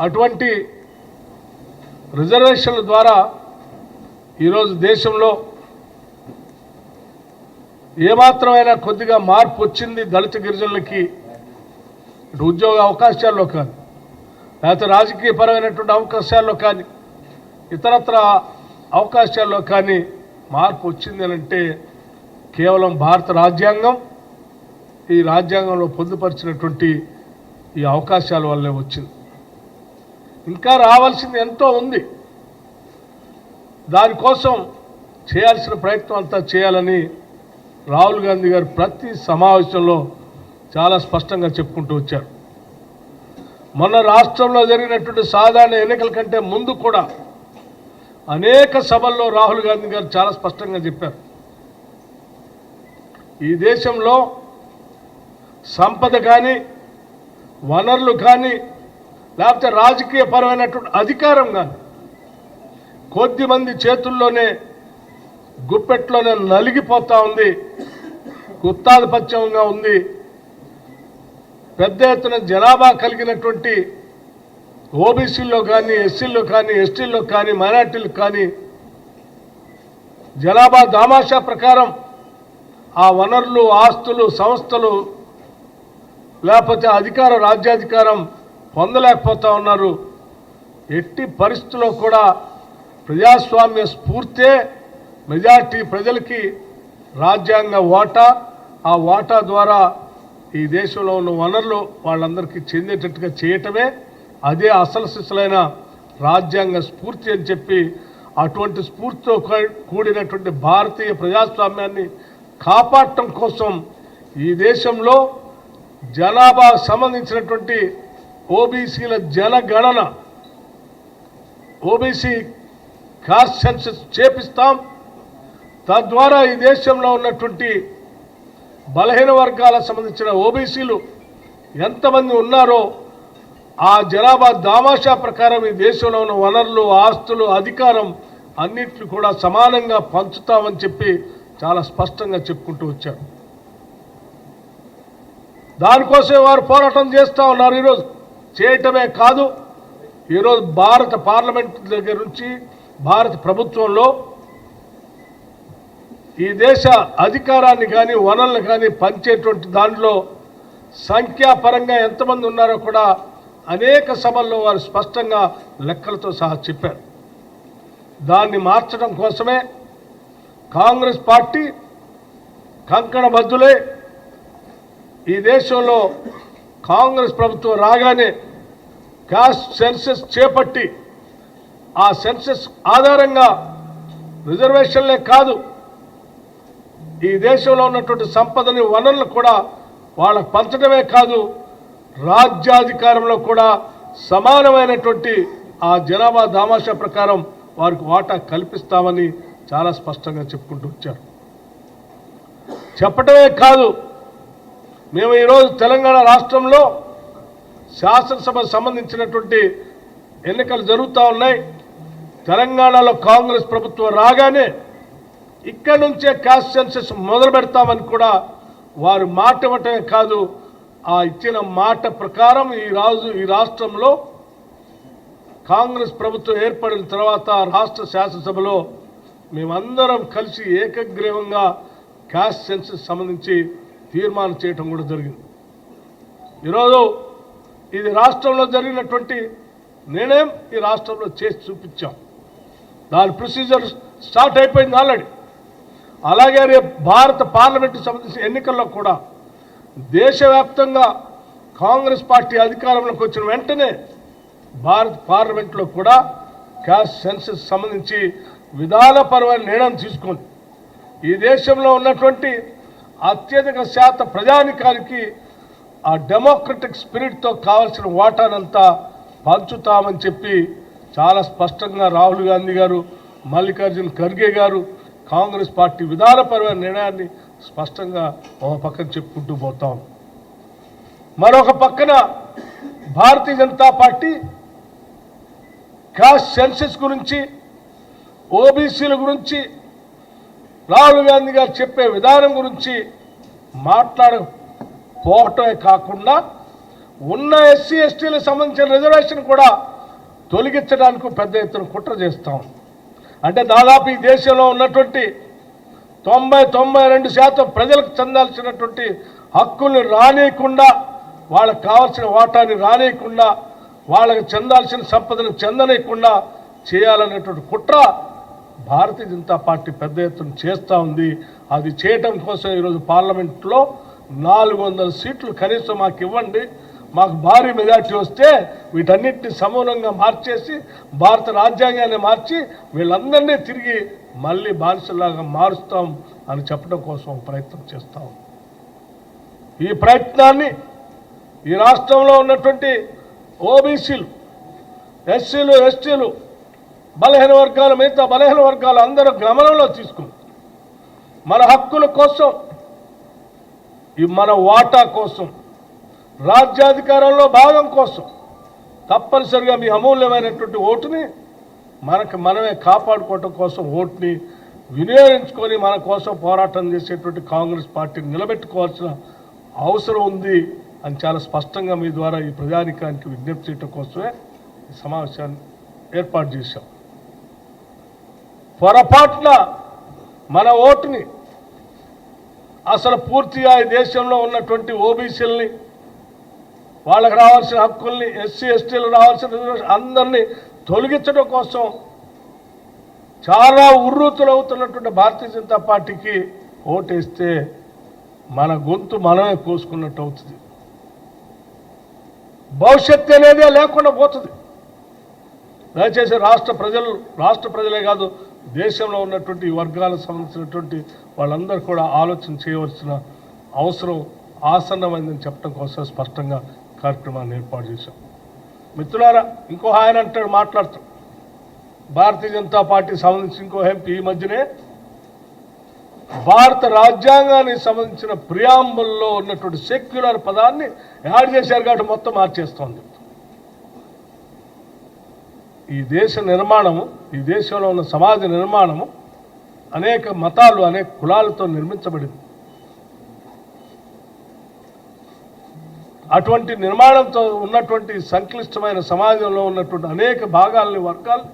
అటువంటి రిజర్వేషన్ల ద్వారా ఈరోజు దేశంలో ఏమాత్రమైనా కొద్దిగా మార్పు వచ్చింది దళిత గిరిజనులకి. ఇటు ఉద్యోగ అవకాశాల్లో కానీ, లేకపోతే రాజకీయపరమైనటువంటి అవకాశాల్లో కానీ, ఇతరత్ర అవకాశాల్లో కానీ మార్పు వచ్చింది అని అంటే కేవలం భారత రాజ్యాంగం, ఈ రాజ్యాంగంలో పొందుపరిచినటువంటి ఈ అవకాశాల వల్లే వచ్చింది. ఇంకా రావాల్సింది ఎంతో ఉంది. దానికోసం చేయాల్సిన ప్రయత్నం అంతా చేయాలని రాహుల్ గాంధీ గారు ప్రతి సమావేశంలో చాలా స్పష్టంగా చెప్పుకుంటూ వచ్చారు. మొన్న రాష్ట్రంలో జరిగినటువంటి సాధారణ ఎన్నికల కంటే ముందు కూడా అనేక సభల్లో రాహుల్ గాంధీ గారు చాలా స్పష్టంగా చెప్పారు, ఈ దేశంలో సంపద కానీ, వనరులు కానీ, లేకపోతే రాజకీయపరమైనటువంటి అధికారం కానీ కొద్దిమంది చేతుల్లోనే, గుప్పెట్లోనే నలిగిపోతూ ఉంది, గుత్తాధిపత్యంగా ఉంది. పెద్ద ఎత్తున జనాభా కలిగినటువంటి ఓబీసీల్లో కానీ, ఎస్సీల్లో కానీ, ఎస్టీల్లో కానీ, మైనార్టీలకు కానీ జనాభా దామాషా ప్రకారం ఆ వనరులు, ఆస్తులు, సంస్థలు లేకపోతే అధికారం, రాజ్యాధికారం పొందలేకపోతూ ఉన్నారు. ఎట్టి పరిస్థితుల్లో కూడా ప్రజాస్వామ్య స్ఫూర్తే మెజార్టీ ప్రజలకి రాజ్యాంగ వాటా, ఆ వాటా ద్వారా ఈ దేశంలో ఉన్న వనరులు వాళ్ళందరికీ చెందేటట్టుగా చేయటమే అదే అసలు సిసలైన రాజ్యాంగ స్ఫూర్తి అని చెప్పి, అటువంటి స్ఫూర్తితో కూడినటువంటి భారతీయ ప్రజాస్వామ్యాన్ని కాపాడటం కోసం ఈ దేశంలో జనాభా సంబంధించినటువంటి ఓబీసీల జనగణన, ఓబీసీ కాస్ట్ సెన్సస్ చేపిస్తాం. తద్వారా ఈ దేశంలో ఉన్నటువంటి బలహీన వర్గాలకు సంబంధించిన ఓబీసీలు ఎంతమంది ఉన్నారో ఆ జనాభా దామాషా ప్రకారం ఈ దేశంలో ఉన్న వనరులు, ఆస్తులు, అధికారం అన్నింటిని కూడా సమానంగా పంచుతామని చెప్పి చాలా స్పష్టంగా చెప్పుకుంటూ వచ్చారు. దానికోసమే వారు పోరాటం చేస్తూ ఉన్నారు. ఈరోజు చేయటమే కాదు, ఈరోజు భారత పార్లమెంట్ దగ్గర నుంచి భారత ప్రభుత్వంలో ఈ దేశ అధికారాన్ని కానీ, వనరులను కానీ పంచేటువంటి దాంట్లో సంఖ్యాపరంగా ఎంతమంది ఉన్నారో కూడా అనేక సభల్లో వారు స్పష్టంగా లెక్కలతో సహా చెప్పారు. దాన్ని మార్చడం కోసమే కాంగ్రెస్ పార్టీ కంకణబద్ధులై ఈ దేశంలో కాంగ్రెస్ ప్రభుత్వం రాగానే కాస్ట్ సెన్సస్ చేపట్టి ఆ సెన్సస్ ఆధారంగా రిజర్వేషన్లే కాదు, ఈ దేశంలో ఉన్నటువంటి సంపదని, వనరులు కూడా వాళ్ళకు పంచడమే కాదు, రాజ్యాధికారంలో కూడా సమానమైనటువంటి ఆ జనాభా దామాషా ప్రకారం వారికి వాటా కల్పిస్తామని చాలా స్పష్టంగా చెప్పుకుంటూ వచ్చారు. చెప్పటమే కాదు, మేము ఈరోజు తెలంగాణ రాష్ట్రంలో శాసనసభ సంబంధించినటువంటి ఎన్నికలు జరుగుతూ ఉన్నాయి. తెలంగాణలో కాంగ్రెస్ ప్రభుత్వం రాగానే ఇక్కడ నుంచే కాస్ట్ సెన్సస్ మొదలు పెడతామని కూడా వారు మాట ఇవ్వటమే కాదు, ఆ ఇచ్చిన మాట ప్రకారం ఈ రాష్ట్రంలో కాంగ్రెస్ ప్రభుత్వం ఏర్పడిన తర్వాత రాష్ట్ర శాసనసభలో మేమందరం కలిసి ఏకగ్రీవంగా కాస్ట్ సెన్సస్ సంబంధించి తీర్మానం చేయటం కూడా జరిగింది. ఈరోజు ఇది రాష్ట్రంలో జరిగినటువంటి నిర్ణయం ఈ రాష్ట్రంలో చేసి చూపించాం. దాని ప్రొసీజర్ స్టార్ట్ అయిపోయింది ఆల్రెడీ. అలాగే రేపు భారత పార్లమెంటు సంబంధించిన ఎన్నికల్లో కూడా దేశవ్యాప్తంగా కాంగ్రెస్ పార్టీ అధికారంలోకి వచ్చిన వెంటనే భారత పార్లమెంట్లో కూడా కాస్ట్ సెన్సస్ సంబంధించి విధానపరమైన నిర్ణయం తీసుకొని ఈ దేశంలో ఉన్నటువంటి అత్యధిక శాతం ప్రజానికానికి ఆ డెమోక్రటిక్ స్పిరిట్తో కావాల్సిన వాటానంతా పంచుతామని చెప్పి చాలా స్పష్టంగా రాహుల్ గాంధీ గారు, మల్లికార్జున్ ఖర్గే గారు కాంగ్రెస్ పార్టీ విధానపరమైన నిర్ణయాన్ని స్పష్టంగా ఒక పక్కన చెప్పుకుంటూ పోతాం. మరొక పక్కన Bharatiya Janata party cost census గురించి, ఓబీసీల గురించి రాహుల్ గాంధీ గారు చెప్పే విధానం గురించి మాట్లాడకపోవటమే కాకుండా ఉన్న ఎస్సీ ఎస్టీలకు సంబంధించిన రిజర్వేషన్ కూడా తొలగించడానికి పెద్ద ఎత్తున కుట్ర చేస్తాం. అంటే దాదాపు ఈ దేశంలో ఉన్నటువంటి 92% ప్రజలకు చెందాల్సినటువంటి హక్కుల్ని రానియకుండా, వాళ్ళకు కావాల్సిన వాటాని రానియకుండా, వాళ్ళకి చెందాల్సిన సంపదను చెందనీయకుండా చేయాలనేటువంటి కుట్ర భారతీయ జనతా పార్టీ పెద్ద ఎత్తున చేస్తూ ఉంది. అది చేయటం కోసం ఈరోజు పార్లమెంట్లో 400 సీట్లు కనీసం మాకు ఇవ్వండి, మాకు భారీ మెజార్టీ వస్తే వీటన్నిటిని సమూలంగా మార్చేసి భారత రాజ్యాంగాన్ని మార్చి వీళ్ళందరినీ తిరిగి మళ్ళీ బానిసలాగా మారుస్తాం అని చెప్పడం కోసం ప్రయత్నం చేస్తాం. ఈ ప్రయత్నాన్ని ఈ రాష్ట్రంలో ఉన్నటువంటి ఓబీసీలు, ఎస్సీలు, ఎస్టీలు, బలహీన వర్గాలు, మిగతా బలహీన వర్గాలు అందరూ గమనంలో తీసుకుని మన హక్కుల కోసం, మన వాటా కోసం, రాజ్యాధికారంలో భాగం కోసం తప్పనిసరిగా మీ అమూల్యమైనటువంటి ఓటుని మనమే కాపాడుకోవటం కోసం ఓటుని వినియోగించుకొని మన కోసం పోరాటం చేసేటువంటి కాంగ్రెస్ పార్టీని నిలబెట్టుకోవాల్సిన అవసరం ఉంది అని చాలా స్పష్టంగా మీ ద్వారా ఈ ప్రజానికానికి విజ్ఞప్తి చేయడం కోసమే ఈ సమావేశాన్ని ఏర్పాటు చేశాం. పొరపాటున మన ఓటుని అసలు పూర్తిగా ఈ దేశంలో ఉన్నటువంటి ఓబీసీలని, వాళ్ళకి రావాల్సిన హక్కుల్ని, ఎస్సీ ఎస్టీలు రావాల్సిన అందరినీ తొలగించడం కోసం చాలా ఉర్రూతులవుతున్నటువంటి భారతీయ జనతా పార్టీకి ఓటేస్తే మన గొంతు మనమే కోసుకున్నట్టు అవుతుంది. భవిష్యత్తు అనేదే లేకుండా పోతుంది. దయచేసి రాష్ట్ర ప్రజలే కాదు, దేశంలో ఉన్నటువంటి వర్గాలకు సంబంధించినటువంటి వాళ్ళందరూ కూడా ఆలోచన చేయవలసిన అవసరం ఆసన్నమైందని చెప్పడం కోసం స్పష్టంగా కార్యక్రమాన్ని ఏర్పాటు చేశాం. మిత్రులారా, ఇంకో ఆయన అంటాడు, మాట్లాడుతాం, భారతీయ జనతా పార్టీ సంబంధించి ఇంకో ఎంపీ ఈ మధ్యనే భారత రాజ్యాంగానికి సంబంధించిన ప్రియాంబుల్లో ఉన్నటువంటి సెక్యులర్ పదాన్ని యాడ్ చేశారు కాబట్టి మొత్తం మార్చేస్తోంది. ఈ దేశ నిర్మాణము, ఈ దేశంలో ఉన్న సమాజ నిర్మాణము అనేక మతాలు, అనేక కులాలతో నిర్మించబడింది. అటువంటి నిర్మాణంతో ఉన్నటువంటి సంక్లిష్టమైన సమాజంలో ఉన్నటువంటి అనేక భాగాలని, వర్గాలు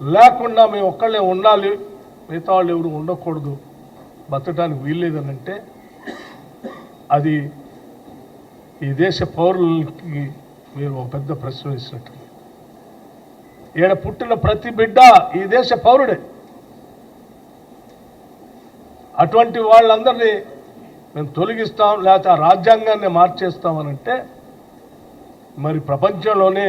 లేకుండా మేము ఒక్కళ్ళే ఉండాలి, మిగతా వాళ్ళు ఎవరు ఉండకూడదు, బతకడానికి వీల్లేదనంటే అది ఈ దేశ పౌరులకి మీరు ఒక పెద్ద ప్రశ్న వేసినట్టు. ఈడ పుట్టిన ప్రతి బిడ్డ ఈ దేశ పౌరుడే. అటువంటి వాళ్ళందరినీ మేము తొలగిస్తాం, లేకపోతే ఆ రాజ్యాంగాన్ని మార్చేస్తామనంటే మరి ప్రపంచంలోనే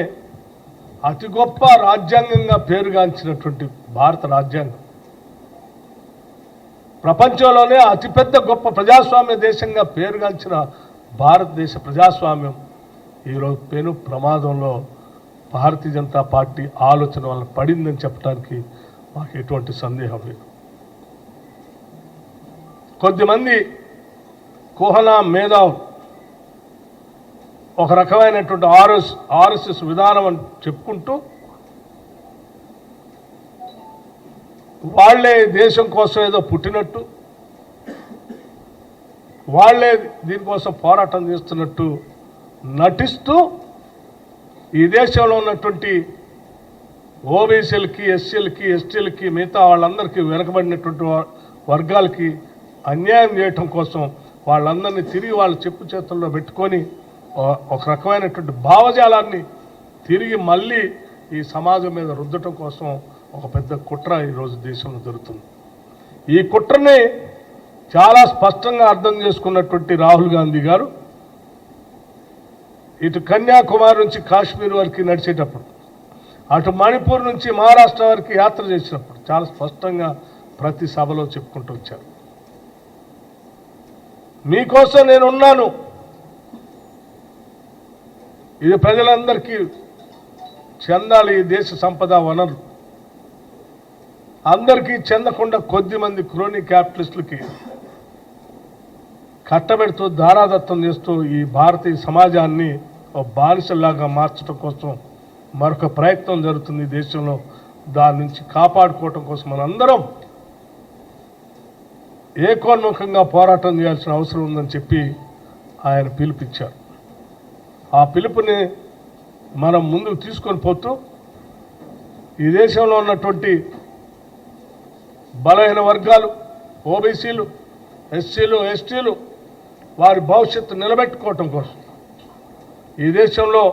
అతి గొప్ప రాజ్యాంగంగా పేరుగాంచినటువంటి భారత రాజ్యాంగం, ప్రపంచంలోనే అతిపెద్ద గొప్ప ప్రజాస్వామ్య దేశంగా పేరుగాంచిన భారతదేశ ప్రజాస్వామ్యం ఈరోజు పెను ప్రమాదంలో భారతీయ జనతా పార్టీ ఆలోచన వల్ల పడిందని చెప్పడానికి మాకు ఎటువంటి సందేహం లేదు. కొద్దిమంది కుహనా మేధావులు ఒక రకమైనటువంటి ఆర్ఎస్ఎస్ విధానం అని చెప్పుకుంటూ వాళ్లే దేశం కోసం ఏదో పుట్టినట్టు, వాళ్లే దీనికోసం పోరాటం చేస్తున్నట్టు నటిస్తూ ఈ దేశంలో ఉన్నటువంటి ఓబీసీలకి, ఎస్సీలకి, ఎస్టీలకి, మిగతా వాళ్ళందరికీ వెనకబడినటువంటి వర్గాలకి అన్యాయం చేయటం కోసం వాళ్ళందరినీ తిరిగి వాళ్ళ చెప్పు చేతుల్లో పెట్టుకొని ఒక రకమైనటువంటి భావజాలాన్ని తిరిగి మళ్ళీ ఈ సమాజం మీద రుద్దటం కోసం ఒక పెద్ద కుట్ర ఈరోజు దేశంలో జరుగుతుంది. ఈ కుట్రని చాలా స్పష్టంగా అర్థం చేసుకున్నటువంటి రాహుల్ గాంధీ గారు ఇటు కన్యాకుమారి నుంచి కాశ్మీర్ వరకు నడిచేటప్పుడు, అటు మణిపూర్ నుంచి మహారాష్ట్ర వరకు యాత్ర చేసినప్పుడు చాలా స్పష్టంగా ప్రతి సభలో చెప్పుకుంటూ వచ్చారు, మీకోసం నేనున్నాను, ఇది ప్రజలందరికీ చెందాలి, ఈ దేశ సంపద వనరు అందరికీ చెందకుండా కొద్దిమంది క్రోనీ క్యాపిటలిస్టులకి కట్టబెడుతూ ధారాదత్తం చేస్తూ ఈ భారతీయ సమాజాన్ని ఒక బానిసలాగా మార్చడం కోసం మరొక ప్రయత్నం జరుగుతుంది ఈ దేశంలో. దాని నుంచి కాపాడుకోవటం కోసం మనందరం ఏకోన్ముఖంగా పోరాటం చేయాల్సిన అవసరం ఉందని చెప్పి ఆయన పిలుపిచ్చారు. ఆ పిలుపుని మనం ముందుకు తీసుకొని పోతూ ఈ దేశంలో ఉన్నటువంటి బలహీన వర్గాలు, ఓబీసీలు, ఎస్సీలు, ఎస్టీలు వారి భవిష్యత్తు నిలబెట్టుకోవటం కోసం ఈ దేశంలో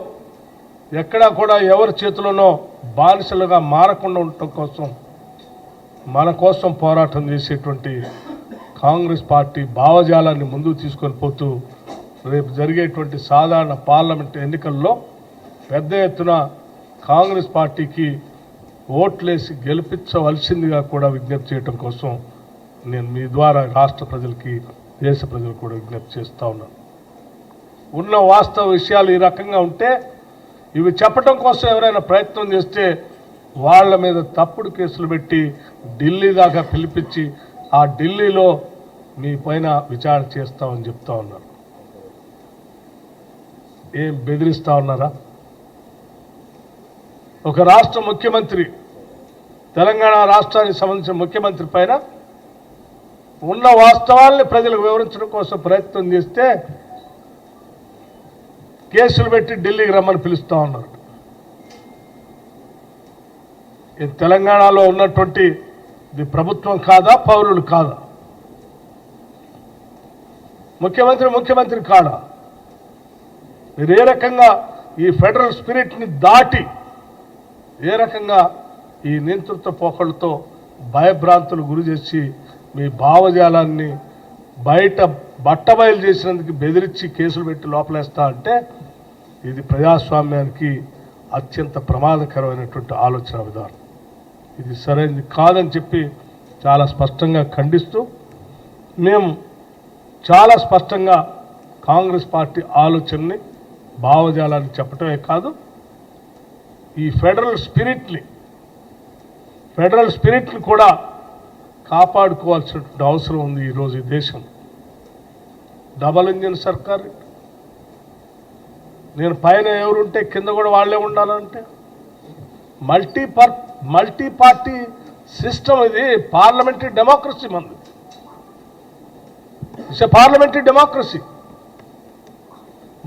ఎక్కడా కూడా ఎవరి చేతిలోనో బానిసలుగా మారకుండా ఉండటం కోసం మన కోసం పోరాటం చేసేటువంటి కాంగ్రెస్ పార్టీ భావజాలాన్ని ముందుకు తీసుకొని పోతూ రేపు జరిగేటువంటి సాధారణ పార్లమెంట్ ఎన్నికల్లో పెద్ద ఎత్తున కాంగ్రెస్ పార్టీకి ఓట్లేసి గెలిపించవలసిందిగా కూడా విజ్ఞప్తి చేయడం కోసం నేను మీ ద్వారా రాష్ట్ర ప్రజలకి, దేశ ప్రజలకు కూడా విజ్ఞప్తి చేస్తూ ఉన్నాను. ఉన్న వాస్తవ విషయాలు ఈ రకంగా ఉంటే ఇవి చెప్పడం కోసం ఎవరైనా ప్రయత్నం చేస్తే వాళ్ళ మీద తప్పుడు కేసులు పెట్టి ఢిల్లీ దాకా పిలిపించి ఆ ఢిల్లీలో మీ పైన విచారణ చేస్తామని చెప్తా ఉన్నారు. ఏం బెదిరిస్తా ఉన్నారా? ఒక రాష్ట్ర ముఖ్యమంత్రి, తెలంగాణ రాష్ట్రానికి సంబంధించిన ముఖ్యమంత్రి పైన ఉన్న వాస్తవాల్ని ప్రజలకు వివరించడం కోసం ప్రయత్నం చేస్తే కేసులు పెట్టి ఢిల్లీకి రమ్మని పిలుస్తూ ఉన్నారు. ఇది తెలంగాణలో ఉన్నటువంటి ఇది ప్రభుత్వం కాదా, పౌరులు కాదా? ముఖ్యమంత్రి కాడా? మీరు ఏ రకంగా ఈ ఫెడరల్ స్పిరిట్ని దాటి ఏ రకంగా ఈ నియంతృత్వ పోకళ్ళతో భయభ్రాంతులు గురి చేసి మీ భావజాలాన్ని బయట బట్టబయలు చేసినందుకు బెదిరించి కేసులు పెట్టి లోపలేస్తా అంటే ఇది ప్రజాస్వామ్యానికి అత్యంత ప్రమాదకరమైనటువంటి ఆలోచన విధానం. ఇది సరైనది కాదని చెప్పి చాలా స్పష్టంగా ఖండిస్తూ మేము చాలా స్పష్టంగా కాంగ్రెస్ పార్టీ ఆలోచనని, భావజాలాన్ని చెప్పటమే కాదు, ఈ ఫెడరల్ స్పిరిట్ని కూడా కాపాడుకోవాల్సినటువంటి అవసరం ఉంది. ఈరోజు ఈ దేశం డబల్ ఇంజిన్ సర్కార్, నేను పైన ఎవరుంటే కింద కూడా వాళ్ళే ఉండాలంటే మల్టీ పార్టీ సిస్టమ్. ఇది పార్లమెంటరీ డెమోక్రసీ. మంది it's a parliamentary democracy.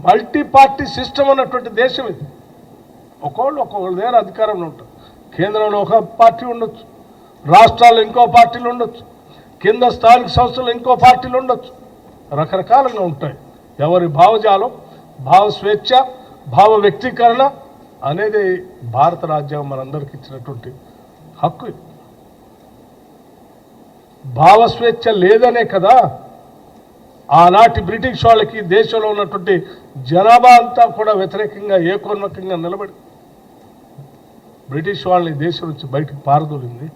Multi party system ఉన్నటువంటి దేశం ఇది. ఒక్కొక్కళ్ళ దగ్గర అధికారంలో ఉంటారు. కేంద్రంలో ఒక పార్టీ ఉండొచ్చు, రాష్ట్రాల్లో ఇంకో పార్టీలు ఉండొచ్చు, కింద స్థానిక సంస్థలు ఇంకో పార్టీలు ఉండొచ్చు, రకరకాలుగా ఉంటాయి. ఎవరి భావజాలం, భావ స్వేచ్ఛ, భావ వ్యక్తీకరణ అనేది భారత రాజ్యాంగం మనందరికీ ఇచ్చినటువంటి హక్కు. భావ స్వేచ్ఛ లేదనే కదా ఆనాటి బ్రిటిష్ వాళ్ళకి దేశంలో ఉన్నటువంటి జనాభా అంతా కూడా వ్యతిరేకంగా ఏకోన్ముఖంగా నిలబడి బ్రిటిష్ వాళ్ళని దేశం నుంచి బయటకు పారదోలింది.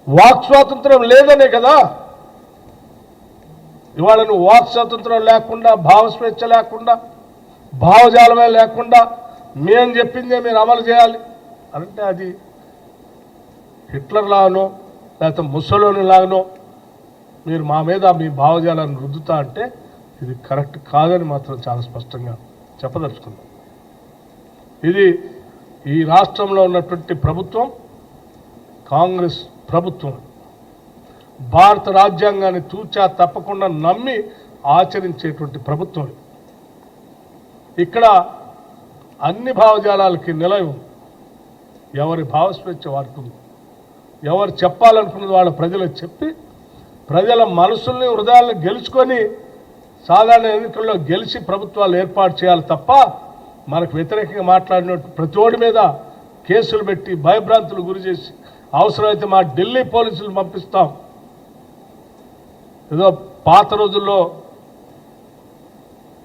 వాక్ స్వాతంత్రం లేదనే కదా ఇవాళ నువ్వు వాక్ స్వాతంత్రం లేకుండా, భావ స్వేచ్ఛ లేకుండా, భావజాలమే లేకుండా మేము చెప్పిందే మీరు అమలు చేయాలి అంటే అది హిట్లర్ లాగానో లేకపోతే ముస్సోలిని లాగానో మీరు మా మీద మీ భావజాలాన్ని రుద్దుతా అంటే ఇది కరెక్ట్ కాదని మాత్రం చాలా స్పష్టంగా చెప్పదలుచుకున్నాం. ఇది ఈ రాష్ట్రంలో ఉన్నటువంటి ప్రభుత్వం కాంగ్రెస్ ప్రభుత్వం భారత రాజ్యాంగాన్ని తూచా తప్పకుండా నమ్మి ఆచరించేటువంటి ప్రభుత్వం. ఇక్కడ అన్ని భావజాలాలకి నిలయం. ఎవరి భావస్వేచ్ఛ వారికి ఉంది. ఎవరు చెప్పాలనుకున్నది వాళ్ళ ప్రజలకు చెప్పి ప్రజల మనసుల్ని, హృదయాలను గెలుచుకొని సాధారణ ఎన్నికల్లో గెలిచి ప్రభుత్వాలు ఏర్పాటు చేయాలి తప్ప మనకు వ్యతిరేకంగా మాట్లాడిన ప్రతి ఒడి మీద కేసులు పెట్టి భయభ్రాంతులు గురి చేసి అవసరమైతే మా ఢిల్లీ పోలీసులు పంపిస్తాం. ఏదో పాత రోజుల్లో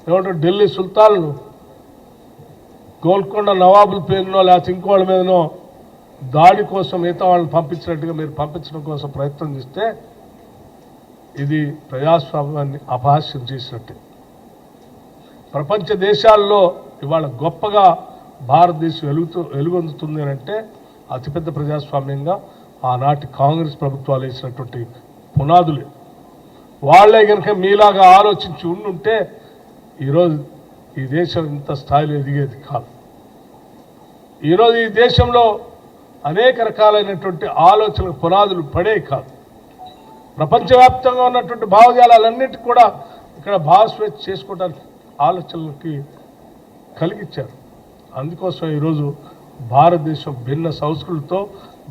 ఏమంటారు ఢిల్లీ సుల్తాన్లు గోల్కొండ నవాబుల పేరునో లేకపోతే ఇంకోళ్ళ మీదనో దాడి కోసం మిగతా వాళ్ళని పంపించినట్టుగా మీరు పంపించడం కోసం ప్రయత్నం చేస్తే ఇది ప్రజాస్వామ్యాన్ని అపహాస్యం చేసినట్టే. ప్రపంచ దేశాల్లో ఇవాళ గొప్పగా భారతదేశం వెలుగొందుతుంది అంటే అతిపెద్ద ప్రజాస్వామ్యంగా ఆనాటి కాంగ్రెస్ ప్రభుత్వాలు వేసినటువంటి పునాదులే. వాళ్లే కనుక మీలాగా ఆలోచించి ఉండుంటే ఈరోజు ఈ దేశం ఇంత స్థాయిలో ఎదిగేది కాదు. ఈరోజు ఈ దేశంలో అనేక రకాలైనటువంటి ఆలోచనలకు పునాదులు పడే కాదు. ప్రపంచవ్యాప్తంగా ఉన్నటువంటి భావజాలన్నింటికి కూడా ఇక్కడ భావస్వేచ్ఛ చేసుకోవడానికి ఆలోచనలకి కలిగించారు. అందుకోసం ఈరోజు భారతదేశం భిన్న సంస్కృతితో,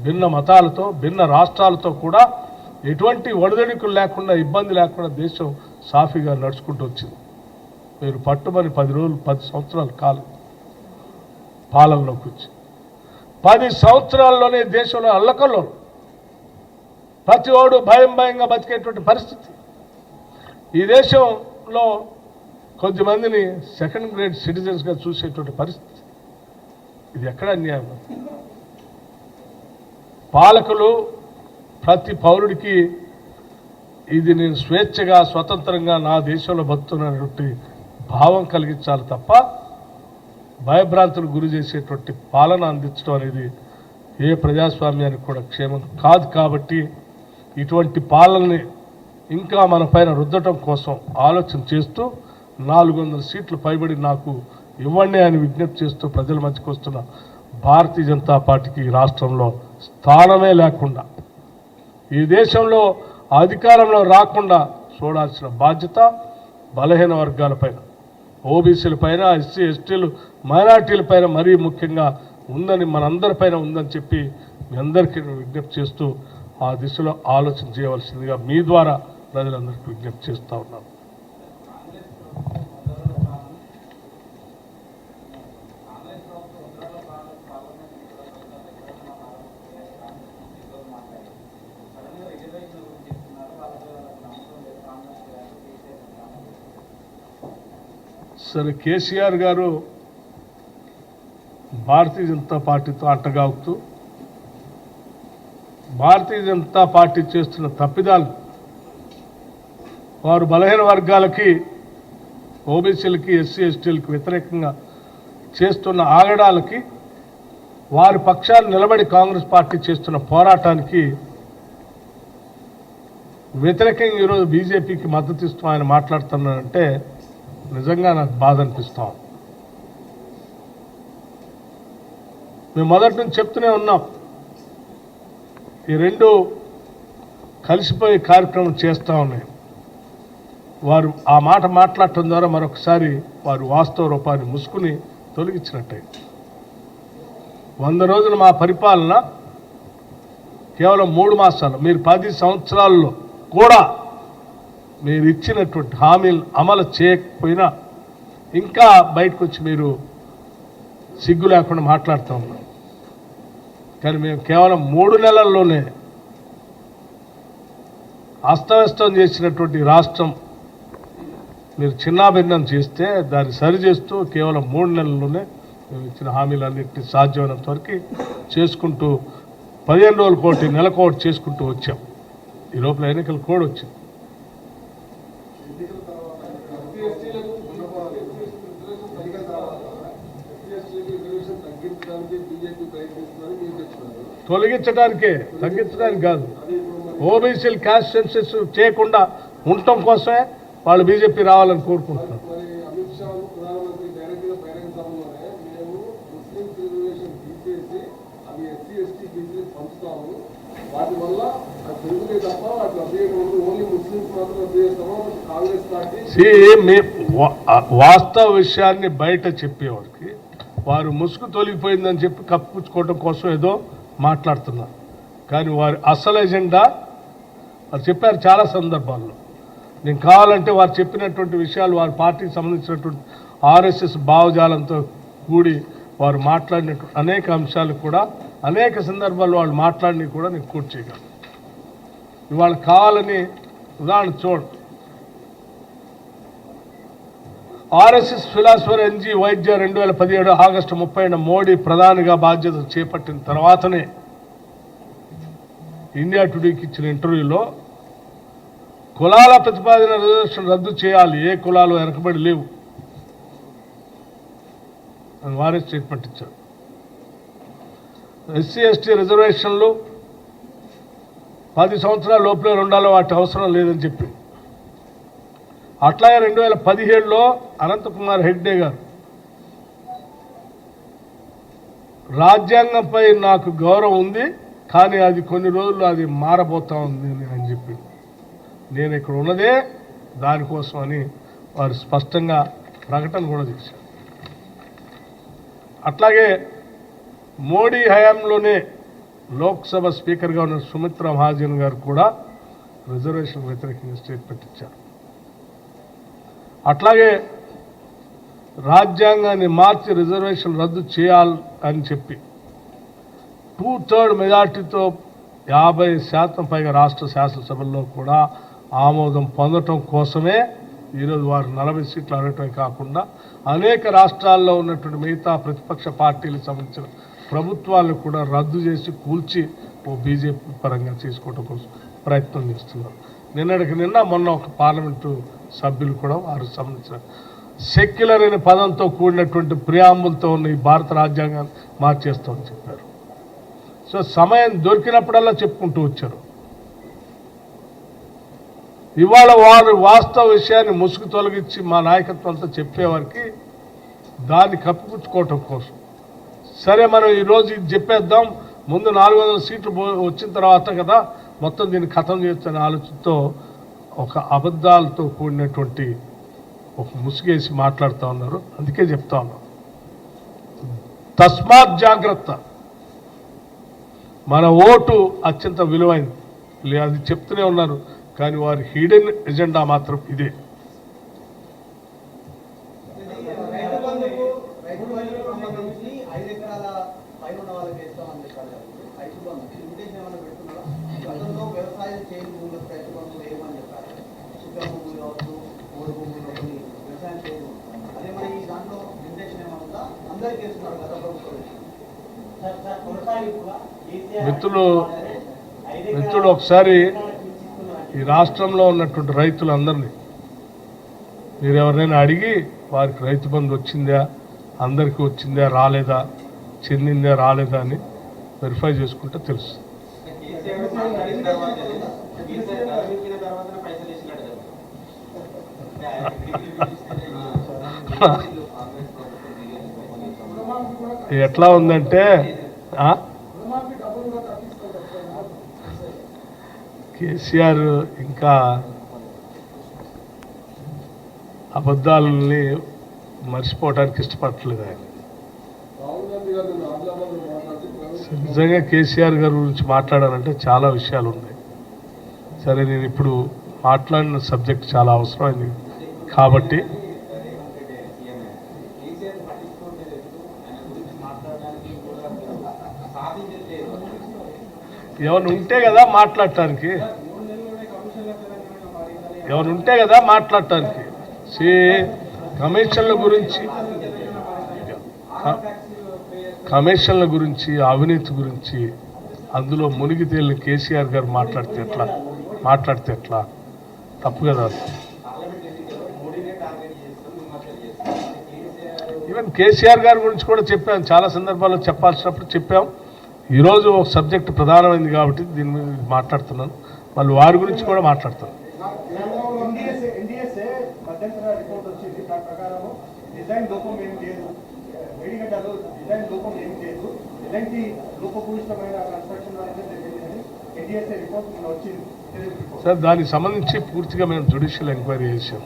భిన్న మతాలతో, భిన్న రాష్ట్రాలతో కూడా ఎటువంటి ఒడిదొడుకులు లేకుండా, ఇబ్బంది లేకుండా దేశం సాఫీగా నడుచుకుంటూ వచ్చింది. మీరు పట్టుమని 10 రోజులు 10 సంవత్సరాల కాలం పాలనలోకి వచ్చి 10 సంవత్సరాల్లోనే దేశంలో అల్లకల్లో ప్రతి ఓడు భయంగా బతికేటువంటి పరిస్థితి. ఈ దేశంలో కొద్దిమందిని సెకండ్ గ్రేడ్ సిటిజన్స్గా చూసేటువంటి పరిస్థితి. ఇది ఎక్కడ అన్యాయం? పాలకులు ప్రతి పౌరుడికి ఇది నేను స్వేచ్ఛగా, స్వతంత్రంగా నా దేశంలో బతుకుతున్నటువంటి భావం కలిగించాలి తప్ప భయభ్రాంతులకు గురి చేసేటువంటి పాలన అందించడం అనేది ఏ ప్రజాస్వామ్యానికి కూడా క్షేమం కాదు. కాబట్టి ఇటువంటి పాలనని ఇంకా మన పైన రుద్దటం కోసం ఆలోచన చేస్తూ 400 సీట్లు పైబడి నాకు ఇవ్వండి అని విజ్ఞప్తి చేస్తూ ప్రజల మధ్యకు వస్తున్న భారతీయ జనతా పార్టీకి ఈ రాష్ట్రంలో స్థానమే లేకుండా, ఈ దేశంలో అధికారంలో రాకుండా చూడాల్సిన బాధ్యత బలహీన వర్గాలపైన, ఓబీసీలపైన, ఎస్సీ ఎస్టీలు, మైనార్టీలపైన మరీ ముఖ్యంగా ఉందని, మనందరిపైన ఉందని చెప్పి మీ అందరికీ విజ్ఞప్తి చేస్తూ ఆ దిశలో ఆలోచన చేయవలసిందిగా మీ ద్వారా ప్రజలందరికీ విజ్ఞప్తి చేస్తూ ఉన్నాను. సరే, కేసీఆర్ గారు భారతీయ జనతా పార్టీతో అంటగాగుతూ భారతీయ జనతా పార్టీ చేస్తున్న తప్పిదాలు, వారు బలహీన వర్గాలకి, ఓబీసీలకి, ఎస్సీ ఎస్టీలకి వ్యతిరేకంగా చేస్తున్న ఆగడాలకి, వారి పక్షాలు నిలబడి కాంగ్రెస్ పార్టీ చేస్తున్న పోరాటానికి వ్యతిరేకంగా ఈరోజు బీజేపీకి మద్దతు ఇస్తూ ఆయన మాట్లాడుతున్నారంటే నిజంగా నాకు బాధ అనిపిస్తాం. మేము మొదటి నుంచి చెప్తూనే ఉన్నాం, ఈ రెండు కలిసిపోయే కార్యక్రమం చేస్తూ ఉన్నాయి. వారు ఆ మాట మాట్లాడటం ద్వారా మరొకసారి వారు వాస్తవ రూపాన్ని ముసుకుని తొలగించినట్టయింది. 100 రోజులు మా పరిపాలన కేవలం 3 మాసాలు, మీరు 10 సంవత్సరాల్లో కూడా మీరు ఇచ్చినటువంటి హామీలు అమలు చేయకపోయినా ఇంకా బయటకు వచ్చి మీరు సిగ్గు లేకుండా మాట్లాడుతూ ఉన్నాం. కానీ మేము కేవలం 3 నెలల్లోనే అస్తవ్యస్తం చేసినటువంటి రాష్ట్రం మీరు చిన్నాభిన్నం చేస్తే దాన్ని సరిచేస్తూ కేవలం 3 నెలల్లోనే మేము ఇచ్చిన హామీలన్నింటినీ సాధ్యమైనంత వరకు చేసుకుంటూ 15 రోజుల కోటి, నెలకోటి చేసుకుంటూ వచ్చాం. ఈ లోపల ఎన్నికల కోడ్ వచ్చింది. తొలగించడానికే, తగ్గించడానికి కాదు. ఓబీసీలు క్యాస్ట్ సెన్సెస్ చేయకుండా ఉండటం కోసమే వాళ్ళు బీజేపీ రావాలని కోరుకుంటున్నారు. వాస్తవ విషయాన్ని బయట చెప్పేవాడికి వారు ముసుగు తొలగిపోయిందని చెప్పి కప్పుకోవడం కోసం ఏదో మాట్లాడుతున్నారు. కానీ వారి అసలు ఎజెండా వారు చెప్పారు చాలా సందర్భాల్లో. నేను కావాలంటే వారు చెప్పినటువంటి విషయాలు, వారి పార్టీకి సంబంధించినటువంటి ఆర్ఎస్ఎస్ భావజాలంతో కూడి వారు మాట్లాడినటువంటి అనేక అంశాలు కూడా, అనేక సందర్భాల్లో వాళ్ళు మాట్లాడినవి కూడా నేను కోట్ చేయగలను. ఇవాళ కావాలని ఉదాహరణ చూడండి. ఆర్ఎస్ఎస్ ఫిలాసఫర్ ఎన్జీ వైద్య 2017 ఆగస్టు 30న మోడీ ప్రధానిగా బాధ్యత చేపట్టిన తర్వాతనే ఇండియా టుడేకి ఇచ్చిన ఇంటర్వ్యూలో కులాల ప్రతిపాదన రిజర్వేషన్ రద్దు చేయాలి, ఏ కులాలు వెనకబడి లేవు అని వారే స్టేట్మెంట్ ఇచ్చారు. ఎస్సీ ఎస్టీ రిజర్వేషన్లు 10 సంవత్సరాల లోపలే ఉండాలో వాటి అవసరం లేదని చెప్పి, అట్లాగే 2017లో అనంతకుమార్ హెగ్డే గారు రాజ్యాంగంపై నాకు గౌరవం ఉంది కానీ అది కొన్ని రోజుల్లో అది మారబోతా ఉంది అని చెప్పి, నేను ఇక్కడ ఉన్నదే దానికోసం అని వారు స్పష్టంగా ప్రకటన కూడా చేశారు. అట్లాగే మోడీ హయాంలోనే లోక్సభ స్పీకర్గా ఉన్న సుమిత్రా మహాజన్ గారు కూడా రిజర్వేషన్ వ్యతిరేకంగా స్టేట్మెంట్ ఇచ్చారు. అట్లాగే రాజ్యాంగాన్ని మార్చి రిజర్వేషన్ రద్దు చేయాలి అని చెప్పి 2/3 మెజార్టీతో 50% పైగా రాష్ట్ర శాసనసభల్లో కూడా ఆమోదం పొందటం కోసమే ఈరోజు వారు 40 సీట్లు అడగటమే కాకుండా అనేక రాష్ట్రాల్లో ఉన్నటువంటి మిగతా ప్రతిపక్ష పార్టీలకు సంబంధించిన ప్రభుత్వాలను కూడా రద్దు చేసి కూల్చి బీజేపీ పరంగా చేసుకోవడం కోసం ప్రయత్నం చేస్తున్నారు. నిన్న మొన్న ఒక పార్లమెంటు సభ్యులు కూడా వారికి సంబంధించిన సెక్యులర్ అనే పదంతో కూడినటువంటి ప్రియాంబుల్తో ఉన్న ఈ భారత రాజ్యాంగాన్ని మార్చేస్తామని చెప్పారు. సో సమయం దొరికినప్పుడల్లా చెప్పుకుంటూ వచ్చారు. ఇవాళ వారు వాస్తవ విషయాన్ని ముసుగు తొలగించి మా నాయకత్వం అంతా చెప్పేవారికి దాన్ని కప్పిపుచ్చుకోవటం కోసం సరే మనం ఈరోజు ఇది చెప్పేద్దాం, ముందు 400 సీట్లు వచ్చిన తర్వాత కదా మొత్తం దీన్ని ఖతం చేయొచ్చనే ఆలోచనతో ఒక అబద్ధాలతో కూడినటువంటి ఒక ముసుగేసి మాట్లాడుతూ ఉన్నారు. అందుకే చెప్తా ఉన్నాం, తస్మాత్ జాగ్రత్త. మన ఓటు అత్యంత విలువైంది, అది చెప్తూనే ఉన్నారు. కానీ వారి హిడెన్ ఎజెండా మాత్రం ఇదే. మిత్రులు ఒకసారి ఈ రాష్ట్రంలో ఉన్నటువంటి రైతులందరినీ మీరు ఎవరైనా అడిగి వారికి రైతు బంధు వచ్చిందా, అందరికీ వచ్చిందా రాలేదా, చెందిందా రాలేదా అని వెరిఫై చేసుకుంటే తెలుసు. ఎట్లా ఉందంటే కేసీఆర్ ఇంకా అబద్ధాలని మర్చిపోవడానికి ఇష్టపడట్లేదు ఆయన. నిజంగా కేసీఆర్ గారి గురించి మాట్లాడాలంటే చాలా విషయాలు ఉన్నాయి. సరే, నేను ఇప్పుడు మాట్లాడిన సబ్జెక్ట్ చాలా అవసరమైంది కాబట్టి ఎవరు ఉంటే కదా మాట్లాడటానికి, కమిషన్ల గురించి అవినీతి గురించి అందులో మునిగి తేలిన కేసీఆర్ గారు మాట్లాడితే ఎట్లా తప్పు కదా. ఈవెన్ కేసీఆర్ గారి గురించి కూడా చెప్పాం, చాలా సందర్భాల్లో చెప్పాల్సినప్పుడు చెప్పాం. ఈరోజు ఒక సబ్జెక్ట్ ప్రధానమైంది కాబట్టి దీని మీద మాట్లాడుతున్నాను, మళ్ళీ వారి గురించి కూడా మాట్లాడతాను. సార్, దానికి సంబంధించి పూర్తిగా మేము జ్యుడిషియల్ ఎంక్వైరీ చేసాం.